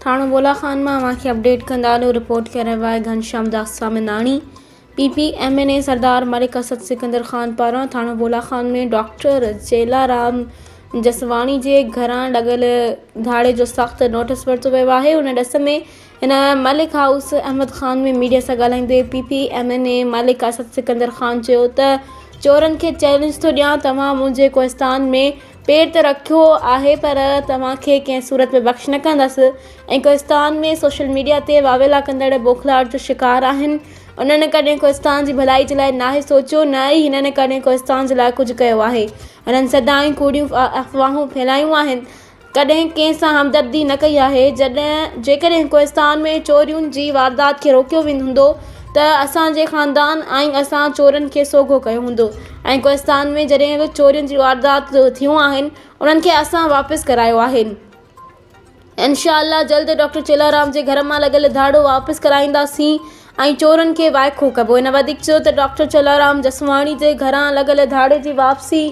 थाणो बोला खान में अवां खे अपडेट कंदालो। रिपोर्ट करे रहियो आहे घनश्याम दास सामिनाणी। PPMNA सरदार मलिक असद सिकंदर खान पारां थाणो बोला खान में डॉक्टर चेलाराम जसवाणी के घरां लॻल धाड़े जो सख़्त नोटिस वरितो वियो आहे। उन ॾस में हिन मलिक हाउस अहमद खान में मीडिया सां ॻाल्हाईंदे PPMNA मलिक असद सिकंदर खान चयो त चोरनि खे चैलेंज थो ॾियां, तव्हां मुंहिंजे कोहिस्तान में पेर त रखियो आहे पर तव्हांखे कंहिं सूरत में बख़्श न कंदसि। ऐं कोहिस्तान में सोशल मीडिया ते वावेला कंदड़ बोखलाहट जो शिकार आहिनि। उन्हनि कॾहिं कोहिस्तान जी भलाई जे लाइ नाहे सोचियो, न ई हिननि कॾहिं कोहिस्तान जे लाइ कुझु कयो आहे। हिननि सदाईं कूड़ियूं अफ़वाहूं फैलायूं आहिनि, कॾहिं कंहिं सां हमदर्दी न कई आहे। जेकॾहिं कोहिस्तान में चोरियुनि जी वारदात खे रोकियो वेंदो हूंदो त असांजे ख़ानदान ऐं असां चोरनि खे सोघो कयो हूंदो। ऐं कोहिस्तान में जॾहिं बि चोरियुनि जी वारदात थियूं आहिनि उन्हनि खे असां वापसि करायो आहे। इंशाअल्लाह जल्द डॉक्टर चेलाराम जे घर मां लॻल धाड़ो वापसि कराईंदासीं ऐं चोरनि खे वाइखो कबो। इन वधीक चयो त डॉक्टर चेलाराम जसवाणी जे घरां लॻल धाड़े जी वापसी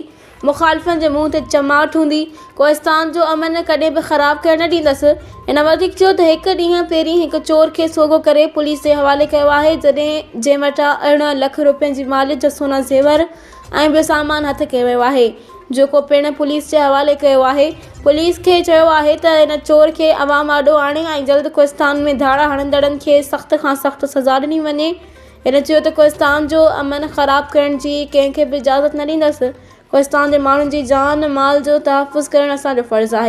मुखालिफ़नि जे मुंहं ते चमाट हूंदी। कोहिस्तान जो अमन कॾहिं बि ख़राब करणु न ॾींदसि। इन वधीक चयो त हिकु ॾींहुं पहिरीं हिकु चोर खे सोघो करे पुलिस जे हवाले कयो आहे, जंहिं वटां 18 लख रुपयनि जी मालियत जो सोना ज़ेवर ऐं ॿियो सामान हथ कयो वियो आहे, जेको पिणु पुलिस जे हवाले कयो आहे। पुलिस खे चयो आहे त हिन चोर खे अवाम आॾो आणे ऐं जल्द कोहिस्तान में धाड़ा हणंदड़नि खे सख़्त खां सख़्त सज़ा ॾिनी वञे। हिन चयो त कोहिस्तान जो अमन ख़राब करण जी कंहिंखे बि इजाज़त न ॾींदसि। कोहिस्तान जे माण्हुनि जी जान माल जो तहफ़ुज़ करणु असांजो फ़र्ज़ु आहे।